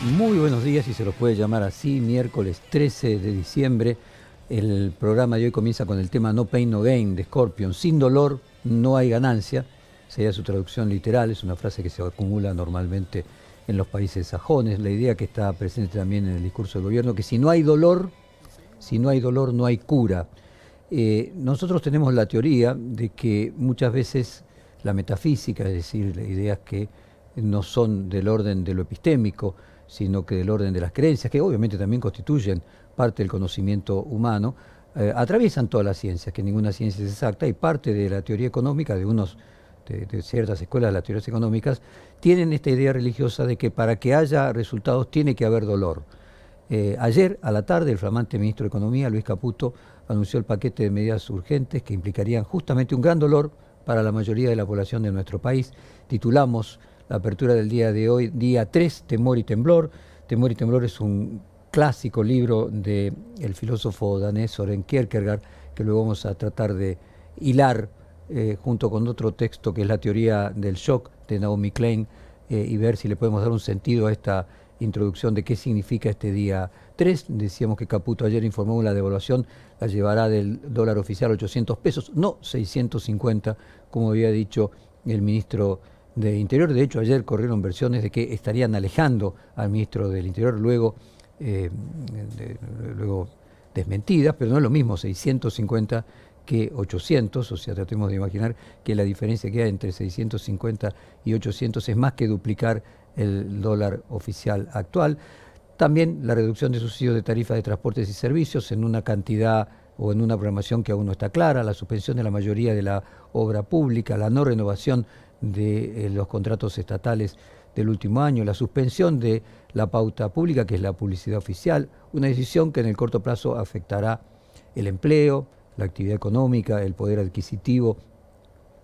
Muy buenos días, si se los puede llamar así, miércoles 13 de diciembre. El programa de hoy comienza con el tema No Pain, No Gain de Scorpion. Sin dolor no hay ganancia, sería su traducción literal, es una frase que se acumula normalmente en los países sajones. La idea que está presente también en el discurso del gobierno, que si no hay dolor no hay cura. Nosotros tenemos la teoría de que muchas veces la metafísica, es decir, ideas que no son del orden de lo epistémico, sino que del orden de las creencias, que obviamente también constituyen parte del conocimiento humano, atraviesan todas las ciencias, que ninguna ciencia es exacta, y parte de la teoría económica de ciertas escuelas de las teorías económicas tienen esta idea religiosa de que para que haya resultados tiene que haber dolor. Ayer a la tarde el flamante ministro de Economía, Luis Caputo, anunció el paquete de medidas urgentes que implicarían justamente un gran dolor para la mayoría de la población de nuestro país. Titulamos la apertura del día de hoy, día 3, Temor y Temblor. Temor y Temblor es un clásico libro del filósofo danés Søren Kierkegaard, que luego vamos a tratar de hilar junto con otro texto que es la teoría del shock de Naomi Klein, y ver si le podemos dar un sentido a esta introducción de qué significa este día 3. Decíamos que Caputo ayer informó la devaluación, la llevará del dólar oficial 800 pesos, no 650, como había dicho el ministro de Interior. De hecho, ayer corrieron versiones de que estarían alejando al ministro del Interior, luego desmentidas, pero no es lo mismo 650 que 800, o sea, tratemos de imaginar que la diferencia que hay entre 650 y 800 es más que duplicar el dólar oficial actual. También la reducción de subsidios de tarifas de transportes y servicios en una cantidad o en una programación que aún no está clara, la suspensión de la mayoría de la obra pública, la no renovación de los contratos estatales del último año, la suspensión de la pauta pública, que es la publicidad oficial, una decisión que en el corto plazo afectará el empleo, la actividad económica, el poder adquisitivo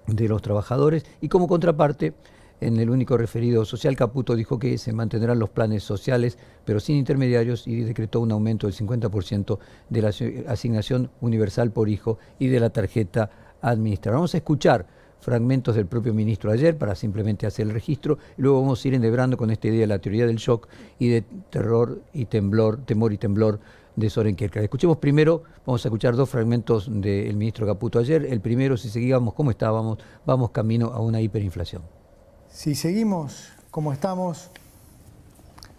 de los trabajadores. Y como contraparte, en el único referido social, Caputo dijo que se mantendrán los planes sociales, pero sin intermediarios, y decretó un aumento del 50% de la asignación universal por hijo y de la tarjeta administrada. Vamos a escuchar fragmentos del propio ministro ayer para simplemente hacer el registro, y luego vamos a ir endebrando con esta idea de la teoría del shock y de temor y temblor de Søren Kierkegaard. Escuchemos primero, vamos a escuchar dos fragmentos del ministro Caputo ayer. El primero, si seguíamos como estábamos, vamos camino a una hiperinflación. Si seguimos como estamos,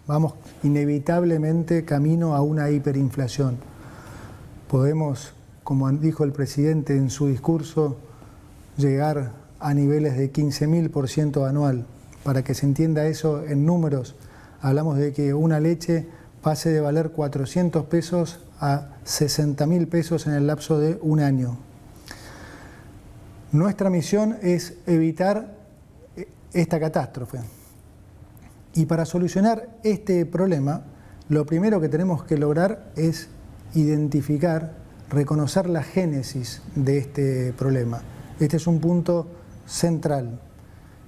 vamos inevitablemente camino a una hiperinflación. Podemos, como dijo el presidente en su discurso, llegar a niveles de 15.000% anual. Para que se entienda eso en números, hablamos de que una leche pase de valer 400 pesos a 60.000 pesos en el lapso de un año. Nuestra misión es evitar esta catástrofe. Y para solucionar este problema, lo primero que tenemos que lograr es identificar, reconocer la génesis de este problema. Este es un punto central.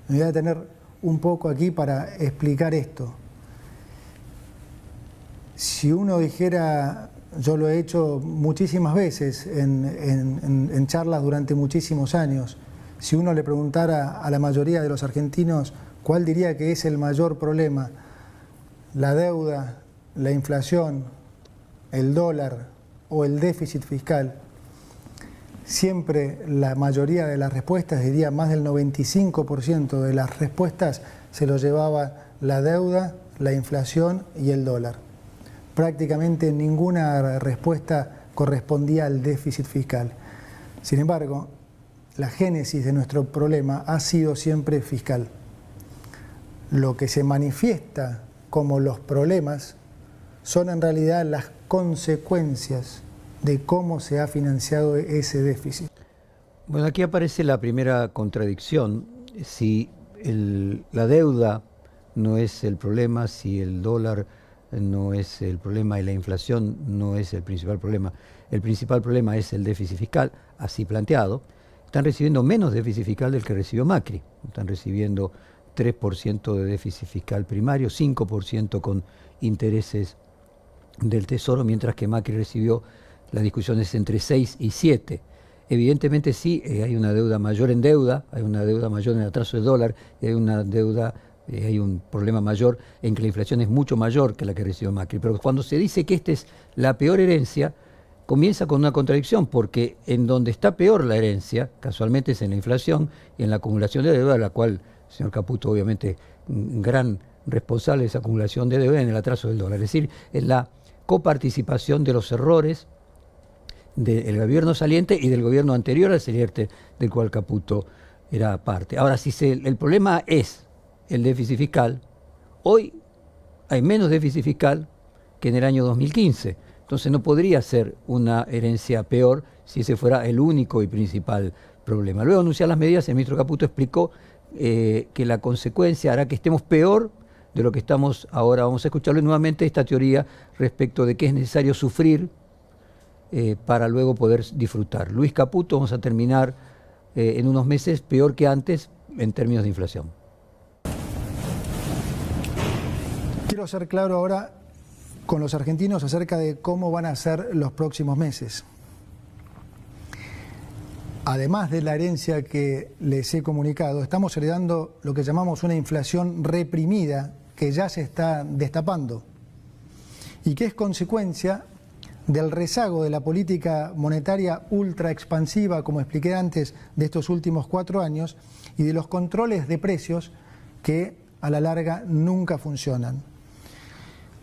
Me voy a detener un poco aquí para explicar esto. Si uno dijera, yo lo he hecho muchísimas veces en charlas durante muchísimos años, si uno le preguntara a la mayoría de los argentinos cuál diría que es el mayor problema, la deuda, la inflación, el dólar o el déficit fiscal, siempre la mayoría de las respuestas, diría más del 95% de las respuestas se lo llevaba la deuda, la inflación y el dólar. Prácticamente ninguna respuesta correspondía al déficit fiscal. Sin embargo, la génesis de nuestro problema ha sido siempre fiscal. Lo que se manifiesta como los problemas son en realidad las consecuencias de cómo se ha financiado ese déficit. Bueno, aquí aparece la primera contradicción. Si la deuda no es el problema, si el dólar no es el problema y la inflación no es el principal problema es el déficit fiscal, así planteado, están recibiendo menos déficit fiscal del que recibió Macri. Están recibiendo 3% de déficit fiscal primario, 5% con intereses del Tesoro, mientras que Macri recibió, la discusión es entre 6 y 7. Evidentemente sí, hay una deuda mayor en deuda, hay una deuda mayor en el atraso del dólar, y hay una deuda hay un problema mayor en que la inflación es mucho mayor que la que recibió Macri. Pero cuando se dice que esta es la peor herencia, comienza con una contradicción, porque en donde está peor la herencia, casualmente es en la inflación y en la acumulación de deuda, la cual el señor Caputo obviamente gran responsable de esa acumulación de deuda en el atraso del dólar, es decir, en la coparticipación de los errores del gobierno saliente y del gobierno anterior al saliente, del cual Caputo era parte. Ahora, si el problema es el déficit fiscal, hoy hay menos déficit fiscal que en el año 2015. Entonces no podría ser una herencia peor si ese fuera el único y principal problema. Luego de anunciar las medidas, el ministro Caputo explicó que la consecuencia hará que estemos peor de lo que estamos ahora. Vamos a escucharle nuevamente esta teoría respecto de que es necesario sufrir para luego poder disfrutar. Luis Caputo, vamos a terminar en unos meses peor que antes en términos de inflación. Quiero ser claro ahora con los argentinos acerca de cómo van a ser los próximos meses. Además de la herencia que les he comunicado, estamos heredando lo que llamamos una inflación reprimida que ya se está destapando y que es consecuencia del rezago de la política monetaria ultra expansiva, como expliqué antes, de estos últimos 4 años y de los controles de precios que a la larga nunca funcionan.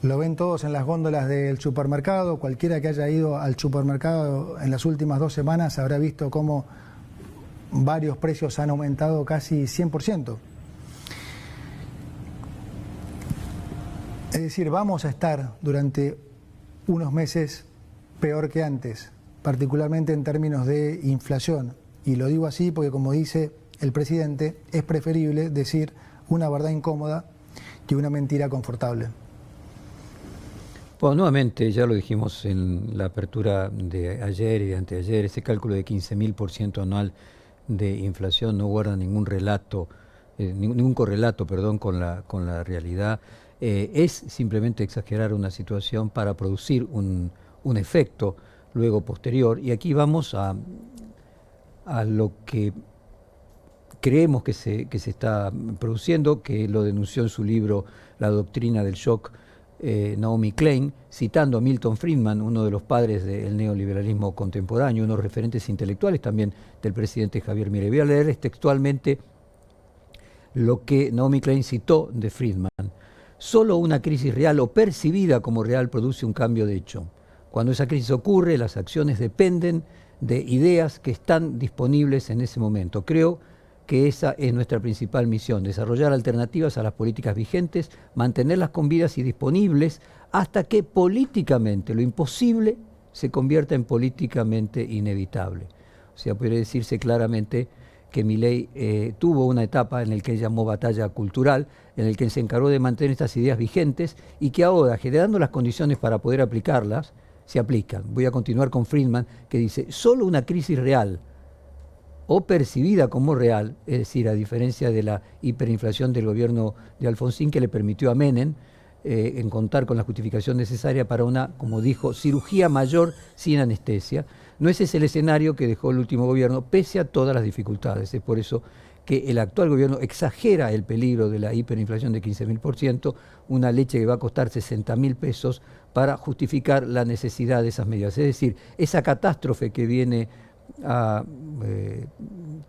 Lo ven todos en las góndolas del supermercado. Cualquiera que haya ido al supermercado en las últimas 2 semanas habrá visto cómo varios precios han aumentado casi 100%. Es decir, vamos a estar durante unos meses peor que antes, particularmente en términos de inflación. Y lo digo así porque, como dice el presidente, es preferible decir una verdad incómoda que una mentira confortable. Bueno, nuevamente, ya lo dijimos en la apertura de ayer y de anteayer, ese cálculo de 15.000% anual de inflación no guarda ningún relato, ningún correlato, perdón, con la realidad. Es simplemente exagerar una situación para producir un efecto luego posterior. Y aquí vamos a lo que creemos que se está produciendo, que lo denunció en su libro La doctrina del shock, Naomi Klein, citando a Milton Friedman, uno de los padres del neoliberalismo contemporáneo, unos referentes intelectuales también del presidente Javier Milei. Voy a leer textualmente lo que Naomi Klein citó de Friedman. Solo una crisis real o percibida como real produce un cambio de hecho. Cuando esa crisis ocurre, las acciones dependen de ideas que están disponibles en ese momento. Creo que esa es nuestra principal misión, desarrollar alternativas a las políticas vigentes, mantenerlas con vidas y disponibles hasta que políticamente lo imposible se convierta en políticamente inevitable. O sea, puede decirse claramente que Milei tuvo una etapa en la que él llamó batalla cultural, en la que se encargó de mantener estas ideas vigentes y que ahora, generando las condiciones para poder aplicarlas, se aplican. Voy a continuar con Friedman, que dice, solo una crisis real o percibida como real, es decir, a diferencia de la hiperinflación del gobierno de Alfonsín que le permitió a Menem en contar con la justificación necesaria para una, como dijo, cirugía mayor sin anestesia. No ese es el escenario que dejó el último gobierno, pese a todas las dificultades. Es por eso que el actual gobierno exagera el peligro de la hiperinflación de 15.000%, una leche que va a costar 60.000 pesos para justificar la necesidad de esas medidas. Es decir, esa catástrofe que viene a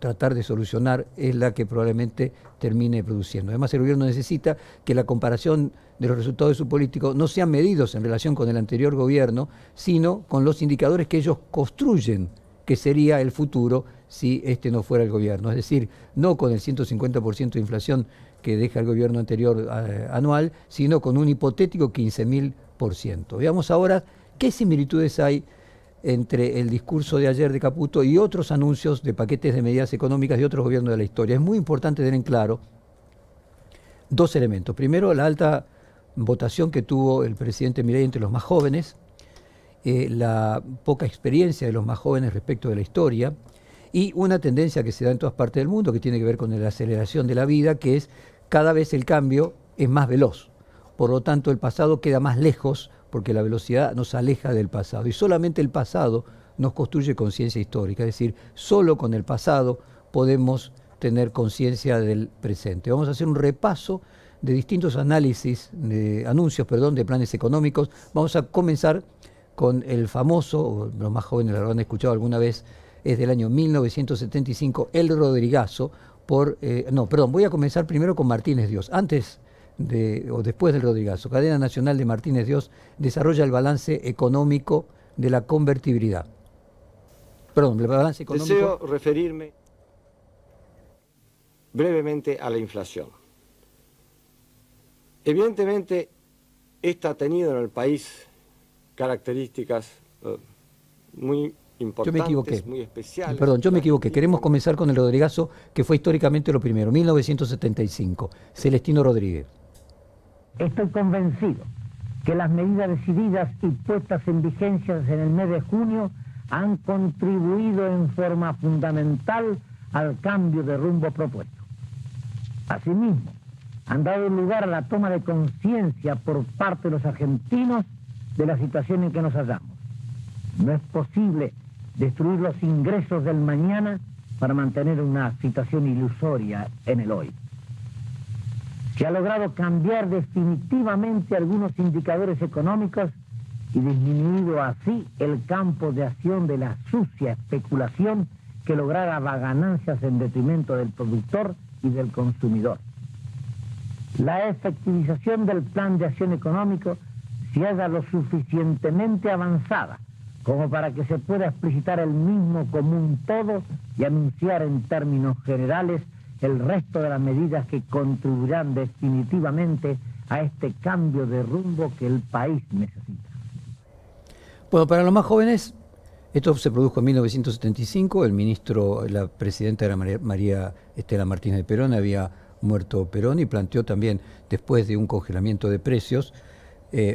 tratar de solucionar es la que probablemente termine produciendo. Además, el gobierno necesita que la comparación de los resultados de su político no sean medidos en relación con el anterior gobierno, sino con los indicadores que ellos construyen, que sería el futuro si este no fuera el gobierno. Es decir, no con el 150% de inflación que deja el gobierno anterior anual, sino con un hipotético 15.000%. Veamos ahora qué similitudes hay entre el discurso de ayer de Caputo y otros anuncios de paquetes de medidas económicas de otros gobiernos de la historia. Es muy importante tener en claro 2 elementos. Primero, la alta votación que tuvo el presidente Milei entre los más jóvenes, la poca experiencia de los más jóvenes respecto de la historia y una tendencia que se da en todas partes del mundo que tiene que ver con la aceleración de la vida, que es cada vez el cambio es más veloz. Por lo tanto, el pasado queda más lejos porque la velocidad nos aleja del pasado y solamente el pasado nos construye conciencia histórica, es decir, solo con el pasado podemos tener conciencia del presente. Vamos a hacer un repaso de distintos análisis, de anuncios, perdón, de planes económicos. Vamos a comenzar con el famoso, o los más jóvenes lo habrán escuchado alguna vez, es del año 1975, El Rodrigazo, voy a comenzar primero con Martínez Dios. Antes o después del Rodrigazo, Cadena Nacional de Martínez Dios desarrolla el balance económico de la convertibilidad. Perdón, el balance económico. Deseo referirme brevemente a la inflación. Evidentemente, esta ha tenido en el país características muy importantes, muy especiales. Perdón, yo me equivoqué. Queremos comenzar con el Rodrigazo, que fue históricamente lo primero, 1975. Celestino Rodríguez. Estoy convencido que las medidas decididas y puestas en vigencia en el mes de junio han contribuido en forma fundamental al cambio de rumbo propuesto. Asimismo, han dado lugar a la toma de conciencia por parte de los argentinos de la situación en que nos hallamos. No es posible destruir los ingresos del mañana para mantener una situación ilusoria en el hoy. Se ha logrado cambiar definitivamente algunos indicadores económicos y disminuido así el campo de acción de la sucia especulación que lograba ganancias en detrimento del productor y del consumidor. La efectivización del plan de acción económico se halla lo suficientemente avanzada como para que se pueda explicitar el mismo como un todo y anunciar en términos generales el resto de las medidas que contribuirán definitivamente a este cambio de rumbo que el país necesita. Bueno, para los más jóvenes, esto se produjo en 1975, la presidenta era María Estela Martínez de Perón, había muerto Perón y planteó también, después de un congelamiento de precios,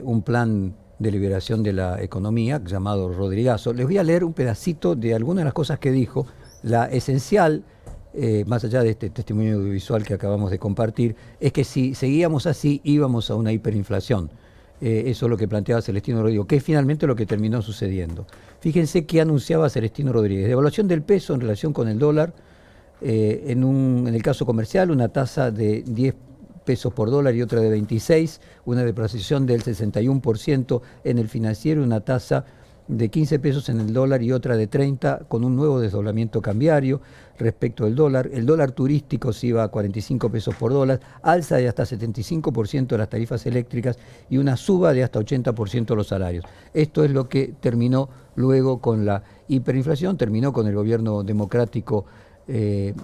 un plan de liberación de la economía llamado Rodrigazo. Les voy a leer un pedacito de algunas de las cosas que dijo. La esencial, más allá de este testimonio audiovisual que acabamos de compartir, es que si seguíamos así íbamos a una hiperinflación. Eso es lo que planteaba Celestino Rodríguez, que es finalmente lo que terminó sucediendo. Fíjense qué anunciaba Celestino Rodríguez: devaluación del peso en relación con el dólar, en el caso comercial una tasa de 10 pesos por dólar y otra de 26, una depreciación del 61% en el financiero, una tasa de 15 pesos en el dólar y otra de 30, con un nuevo desdoblamiento cambiario respecto del dólar. El dólar turístico se iba a 45 pesos por dólar, alza de hasta 75% de las tarifas eléctricas y una suba de hasta 80% de los salarios. Esto es lo que terminó luego con la hiperinflación, terminó con el gobierno democrático de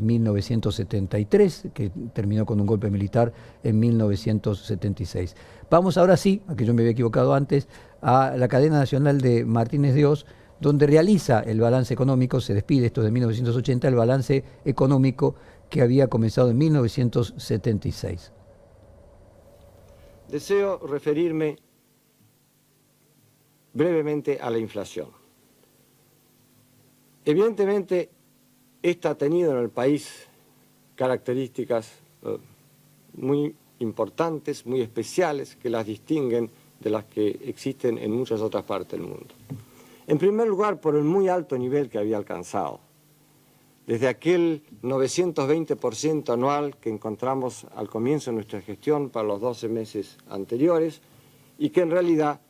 1973, que terminó con un golpe militar en 1976. Vamos ahora sí, a que yo me había equivocado antes, a la cadena nacional de Martínez Dios, donde realiza el balance económico, se despide esto de 1980, el balance económico que había comenzado en 1976. Deseo referirme brevemente a la inflación. Evidentemente, esta ha tenido en el país características muy importantes, muy especiales, que las distinguen de las que existen en muchas otras partes del mundo. En primer lugar, por el muy alto nivel que había alcanzado. Desde aquel 920% anual que encontramos al comienzo de nuestra gestión para los 12 meses anteriores, y que en realidad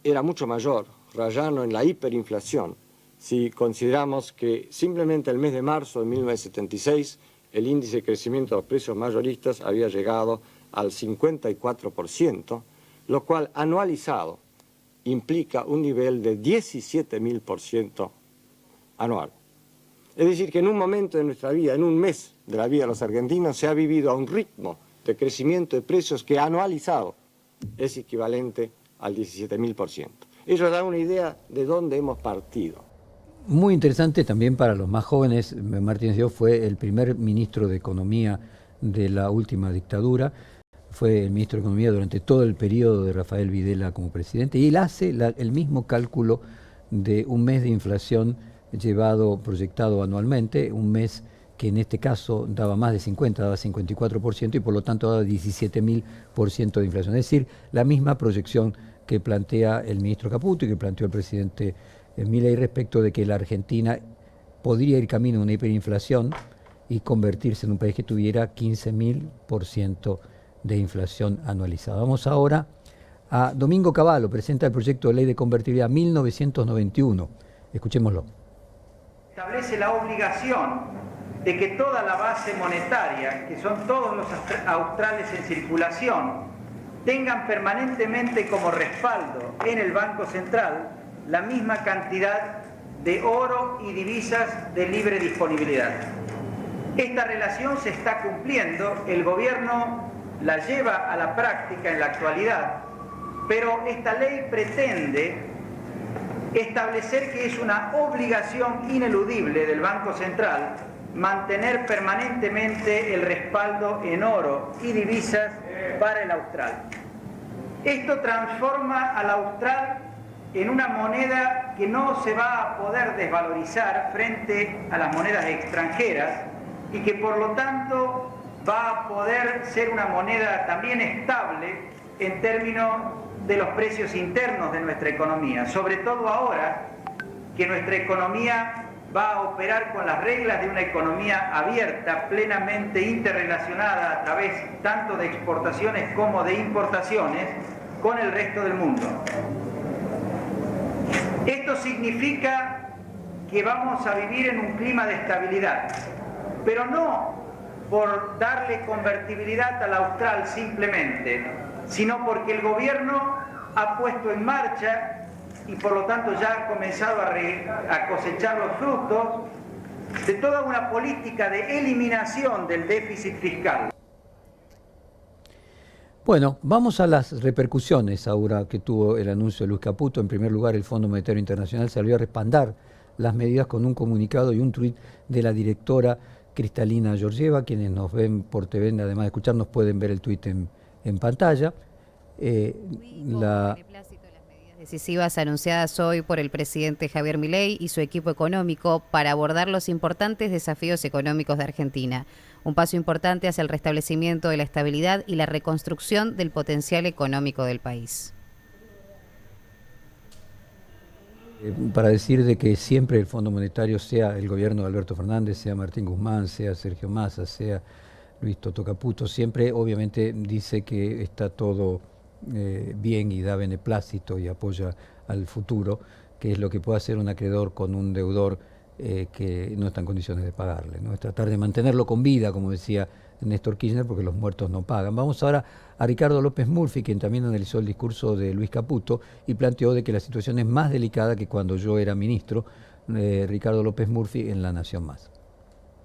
era mucho mayor, rayando en la hiperinflación, si consideramos que simplemente el mes de marzo de 1976 el índice de crecimiento de los precios mayoristas había llegado al 54%, lo cual anualizado implica un nivel de 17.000% anual. Es decir, que en un momento de nuestra vida, en un mes de la vida de los argentinos, se ha vivido a un ritmo de crecimiento de precios que anualizado es equivalente al 17.000%. Ello da una idea de dónde hemos partido. Muy interesante también para los más jóvenes. Martínez Dios fue el primer ministro de Economía de la última dictadura, fue el ministro de Economía durante todo el periodo de Rafael Videla como presidente, y él hace el mismo cálculo de un mes de inflación proyectado anualmente, un mes que en este caso daba más de 50, daba 54% y por lo tanto daba 17.000% de inflación. Es decir, la misma proyección que plantea el ministro Caputo y que planteó el presidente Milei respecto de que la Argentina podría ir camino a una hiperinflación y convertirse en un país que tuviera 15.000% de inflación anualizada. Vamos ahora a Domingo Cavallo, presenta el proyecto de ley de convertibilidad 1991. Escuchémoslo. Establece la obligación de que toda la base monetaria, que son todos los australes en circulación, tengan permanentemente como respaldo en el Banco Central la misma cantidad de oro y divisas de libre disponibilidad. Esta relación se está cumpliendo, el gobierno la lleva a la práctica en la actualidad, pero esta ley pretende establecer que es una obligación ineludible del Banco Central mantener permanentemente el respaldo en oro y divisas para el austral. Esto transforma al austral en una moneda que no se va a poder desvalorizar frente a las monedas extranjeras y que por lo tanto va a poder ser una moneda también estable en términos de los precios internos de nuestra economía, sobre todo ahora que nuestra economía va a operar con las reglas de una economía abierta, plenamente interrelacionada a través tanto de exportaciones como de importaciones con el resto del mundo. Esto significa que vamos a vivir en un clima de estabilidad, pero no por darle convertibilidad al austral simplemente, sino porque el gobierno ha puesto en marcha y por lo tanto ya ha comenzado a cosechar los frutos de toda una política de eliminación del déficit fiscal. Bueno, vamos a las repercusiones ahora que tuvo el anuncio de Luis Caputo. En primer lugar, el Fondo Monetario Internacional salió a respaldar las medidas con un comunicado y un tuit de la directora Kristalina Georgieva. Quienes nos ven por TV, además de escucharnos, pueden ver el tuit en pantalla. Decisivas anunciadas hoy por el presidente Javier Milei y su equipo económico para abordar los importantes desafíos económicos de Argentina. Un paso importante hacia el restablecimiento de la estabilidad y la reconstrucción del potencial económico del país. Para decir de que siempre el Fondo Monetario, sea el gobierno de Alberto Fernández, sea Martín Guzmán, sea Sergio Massa, sea Luis Toto Caputo, siempre obviamente dice que está todo bien y da beneplácito y apoya al futuro, que es lo que puede hacer un acreedor con un deudor que no está en condiciones de pagarle, ¿no? Es tratar de mantenerlo con vida, como decía Néstor Kirchner, porque los muertos no pagan. Vamos ahora a Ricardo López Murphy, quien también analizó el discurso de Luis Caputo y planteó de que la situación es más delicada que cuando yo era ministro. Ricardo López Murphy en La Nación Más.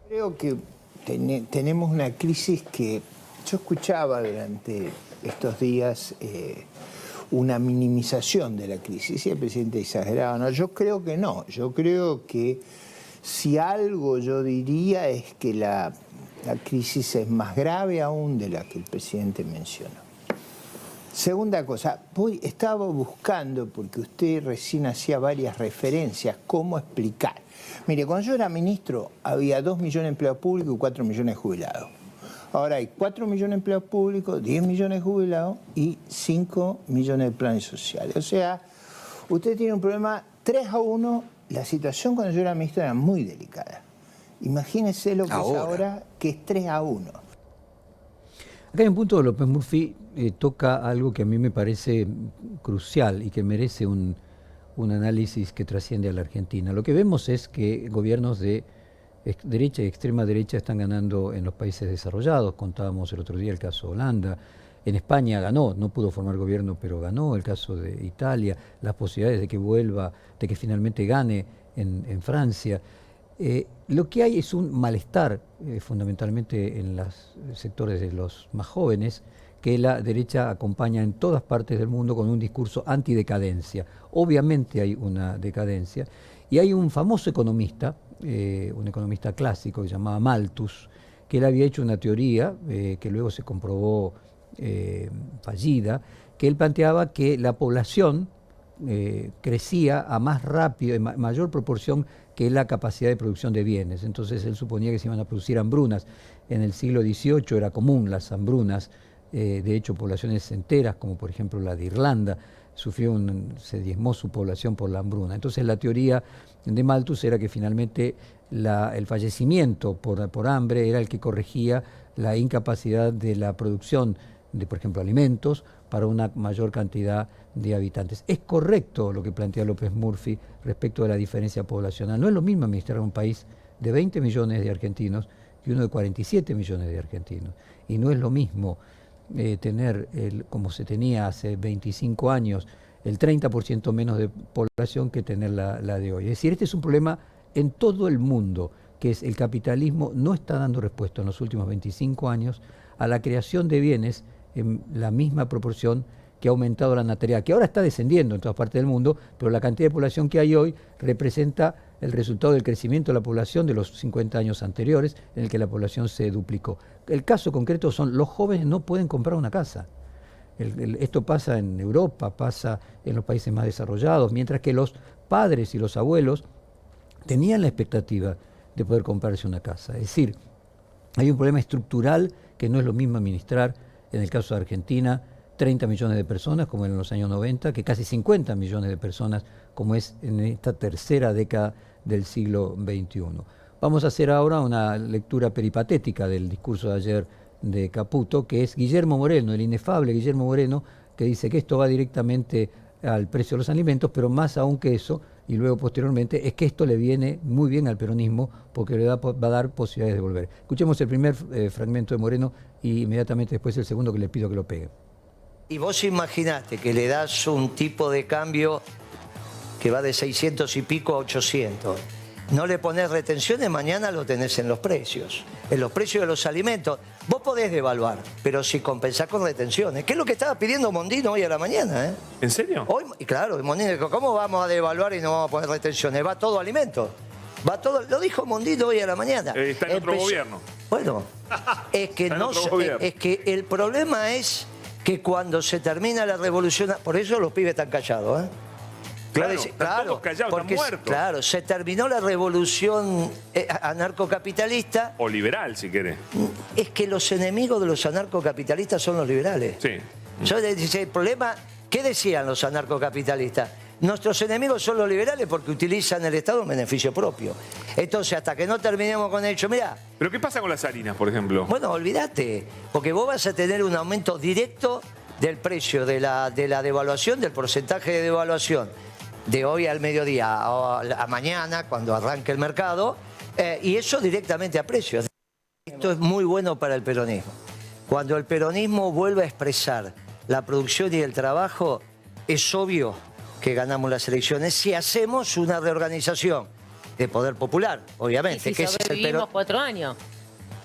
Creo que tenemos una crisis que yo escuchaba durante estos días una minimización de la crisis y el presidente exageraba. No, yo creo que no. Yo creo que si algo yo diría es que la crisis es más grave aún de la que el presidente mencionó. Segunda cosa, estaba buscando, porque usted recién hacía varias referencias, cómo explicar. Mire, cuando yo era ministro había 2 millones de empleados públicos y 4 millones de jubilados. Ahora hay 4 millones de empleados públicos, 10 millones de jubilados y 5 millones de planes sociales. O sea, usted tiene un problema 3-1. La situación cuando yo era ministro era muy delicada. Imagínese lo que es ahora, que es 3-1. Acá hay un punto de López Murphy, toca algo que a mí me parece crucial y que merece un análisis que trasciende a la Argentina. Lo que vemos es que gobiernos de derecha y extrema derecha están ganando en los países desarrollados. Contábamos el otro día el caso de Holanda. En España ganó, no pudo formar gobierno, pero ganó. El caso de Italia, las posibilidades de que vuelva, de que finalmente gane en Francia. Lo que hay es un malestar, fundamentalmente en los sectores de los más jóvenes, que la derecha acompaña en todas partes del mundo con un discurso antidecadencia. Obviamente hay una decadencia, y hay un famoso economista, un economista clásico que se llamaba Malthus, que él había hecho una teoría que luego se comprobó fallida, que él planteaba que la población crecía a más rápido, en mayor proporción que la capacidad de producción de bienes. Entonces él suponía que se iban a producir hambrunas. En el siglo XVIII era común las hambrunas de hecho poblaciones enteras, como por ejemplo la de Irlanda, se diezmó su población por la hambruna. Entonces la teoría de Malthus era que finalmente el fallecimiento por hambre era el que corregía la incapacidad de la producción de, por ejemplo, alimentos para una mayor cantidad de habitantes. Es correcto lo que plantea López Murphy respecto de la diferencia poblacional. No es lo mismo administrar un país de 20 millones de argentinos que uno de 47 millones de argentinos. Y no es lo mismo tener, como se tenía hace 25 años, el 30% menos de población que tener la de hoy. Es decir, este es un problema en todo el mundo, que es el capitalismo no está dando respuesta en los últimos 25 años a la creación de bienes en la misma proporción que ha aumentado la natalidad, que ahora está descendiendo en todas partes del mundo, pero la cantidad de población que hay hoy representa el resultado del crecimiento de la población de los 50 años anteriores, en el que la población se duplicó. El caso concreto son los jóvenes no pueden comprar una casa. Esto pasa en Europa, pasa en los países más desarrollados, mientras que los padres y los abuelos tenían la expectativa de poder comprarse una casa. Es decir, hay un problema estructural que no es lo mismo administrar, en el caso de Argentina, 30 millones de personas, como en los años 90, que casi 50 millones de personas, como es en esta tercera década del siglo XXI. Vamos a hacer ahora una lectura peripatética del discurso de ayer de Caputo, que es Guillermo Moreno, el inefable Guillermo Moreno, que dice que esto va directamente al precio de los alimentos, pero más aún que eso, y luego posteriormente, es que esto le viene muy bien al peronismo porque va a dar posibilidades de volver. Escuchemos el primer fragmento de Moreno y inmediatamente después el segundo, que le pido que lo pegue. Y vos imaginate que le das un tipo de cambio que va de 600 y pico a 800. No le pones retenciones, mañana lo tenés en los precios de los alimentos. Vos podés devaluar, pero si compensás con retenciones, que es lo que estaba pidiendo Mondino hoy a la mañana. ¿En serio? Hoy, claro, Mondino dijo, ¿cómo vamos a devaluar y no vamos a poner retenciones? Va todo alimento. Va todo, lo dijo Mondino hoy a la mañana. Está en otro gobierno. Bueno, es que, es que el problema es que cuando se termina la revolución, por eso los pibes están callados, ¿eh? Claro, están todos callados, porque, están muertos. Claro, se terminó la revolución anarcocapitalista. O liberal, si querés. Es que los enemigos de los anarcocapitalistas son los liberales. Sí. El problema, ¿qué decían los anarcocapitalistas? Nuestros enemigos son los liberales porque utilizan el Estado en beneficio propio. Entonces, hasta que no terminemos con ello, mirá. ¿Pero qué pasa con las harinas, por ejemplo? Bueno, olvídate, porque vos vas a tener un aumento directo del precio de la devaluación, del porcentaje de devaluación, de hoy al mediodía o a mañana, cuando arranque el mercado, y eso directamente a precios. Esto es muy bueno para el peronismo. Cuando el peronismo vuelve a expresar la producción y el trabajo, es obvio que ganamos las elecciones si hacemos una reorganización de poder popular, obviamente. ¿Y si sobrevivimos 4 años?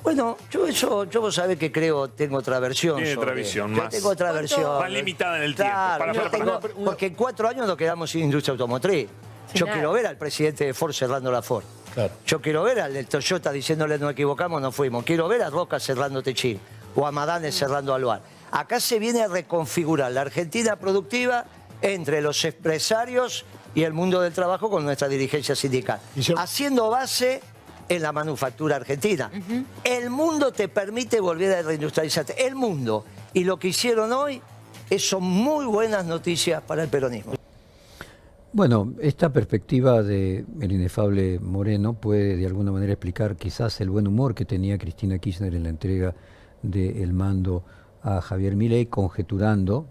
Bueno, yo vos sabés que tengo otra versión. Tiene otra visión más. Tengo otra versión. Más limitada en el claro, tiempo. Porque en 4 años nos quedamos sin industria automotriz. Yo quiero ver al presidente de Ford cerrando la Ford. Claro. Yo quiero ver al del Toyota diciéndole no equivocamos, no fuimos. Quiero ver a Roca cerrando Techín o a Madane cerrando Aluar. Acá se viene a reconfigurar la Argentina productiva entre los empresarios y el mundo del trabajo con nuestra dirigencia sindical. Haciendo base en la manufactura argentina. El mundo te permite volver a reindustrializarte. El mundo. Y lo que hicieron hoy son muy buenas noticias para el peronismo. Bueno, esta perspectiva del inefable Moreno puede de alguna manera explicar quizás el buen humor que tenía Cristina Kirchner en la entrega del mando a Javier Milei, conjeturando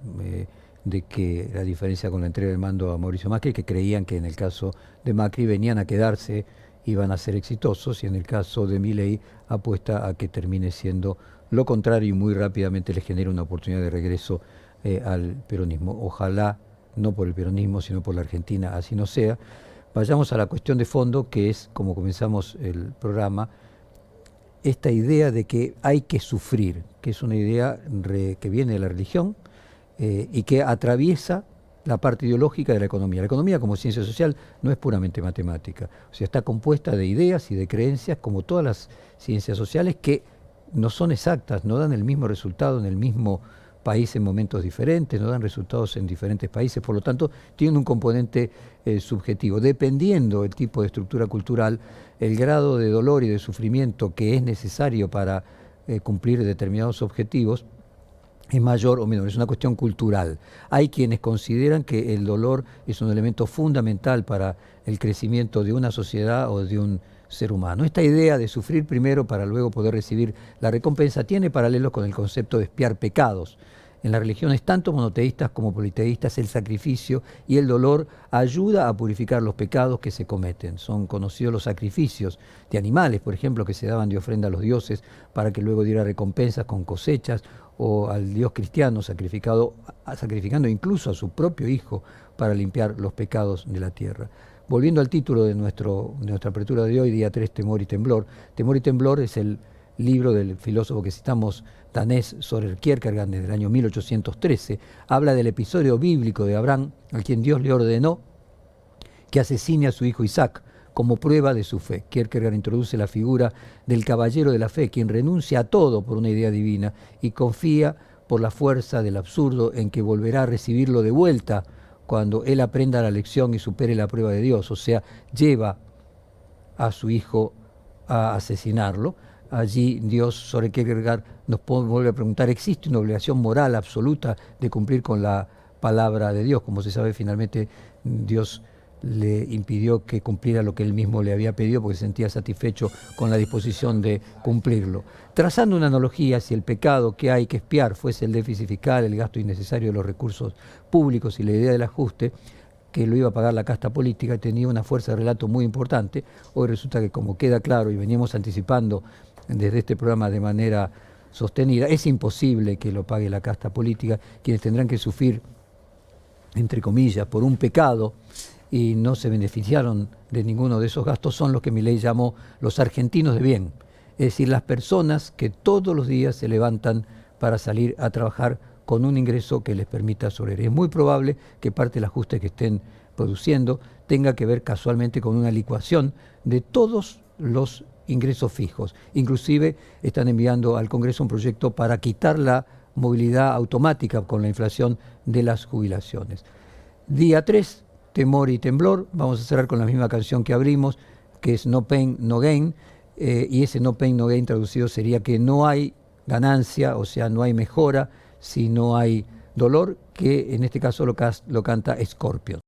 de que la diferencia con la entrega del mando a Mauricio Macri, que creían que en el caso de Macri venían a quedarse, iban a ser exitosos, y en el caso de Milei apuesta a que termine siendo lo contrario y muy rápidamente les genera una oportunidad de regreso al peronismo. Ojalá, no por el peronismo, sino por la Argentina, así no sea. Vayamos a la cuestión de fondo, que es, como comenzamos el programa, esta idea de que hay que sufrir, que es una idea que viene de la religión y que atraviesa la parte ideológica de la economía. La economía como ciencia social no es puramente matemática, o sea, está compuesta de ideas y de creencias como todas las ciencias sociales que no son exactas, no dan el mismo resultado en el mismo país en momentos diferentes, no dan resultados en diferentes países, por lo tanto tienen un componente subjetivo. Dependiendo del tipo de estructura cultural, el grado de dolor y de sufrimiento que es necesario para cumplir determinados objetivos es mayor o menor, es una cuestión cultural. Hay quienes consideran que el dolor es un elemento fundamental para el crecimiento de una sociedad o de un ser humano. Esta idea de sufrir primero para luego poder recibir la recompensa tiene paralelos con el concepto de expiar pecados. En las religiones tanto monoteístas como politeístas, el sacrificio y el dolor ayuda a purificar los pecados que se cometen. Son conocidos los sacrificios de animales, por ejemplo, que se daban de ofrenda a los dioses para que luego diera recompensas con cosechas, o al Dios cristiano sacrificando incluso a su propio Hijo para limpiar los pecados de la tierra. Volviendo al título de nuestra apertura de hoy, día 3, Temor y Temblor. Temor y Temblor es el libro del filósofo que citamos, danés Søren Kierkegaard, del año 1813. Habla del episodio bíblico de Abraham, a quien Dios le ordenó que asesine a su hijo Isaac como prueba de su fe. Kierkegaard introduce la figura del caballero de la fe, quien renuncia a todo por una idea divina y confía por la fuerza del absurdo en que volverá a recibirlo de vuelta cuando él aprenda la lección y supere la prueba de Dios, o sea, lleva a su hijo a asesinarlo. Allí Dios, Søren Kierkegaard, nos vuelve a preguntar, ¿existe una obligación moral absoluta de cumplir con la palabra de Dios? Como se sabe, finalmente Dios le impidió que cumpliera lo que él mismo le había pedido porque se sentía satisfecho con la disposición de cumplirlo. Trazando una analogía, si el pecado que hay que expiar fuese el déficit fiscal, el gasto innecesario de los recursos públicos y la idea del ajuste, que lo iba a pagar la casta política, tenía una fuerza de relato muy importante. Hoy resulta que, como queda claro y veníamos anticipando desde este programa de manera sostenida, es imposible que lo pague la casta política. Quienes tendrán que sufrir, entre comillas, por un pecado y no se beneficiaron de ninguno de esos gastos son los que Milei llamó los argentinos de bien, es decir, las personas que todos los días se levantan para salir a trabajar con un ingreso que les permita sobrevivir. Es muy probable que parte del ajuste que estén produciendo tenga que ver casualmente con una licuación de todos los ingresos fijos. Inclusive están enviando al Congreso un proyecto para quitar la movilidad automática con la inflación de las jubilaciones. Día 3, Temor y Temblor. Vamos a cerrar con la misma canción que abrimos, que es No Pain, No Gain, y ese No Pain, No Gain traducido sería que no hay ganancia, o sea, no hay mejora si no hay dolor, que en este caso lo canta Scorpions.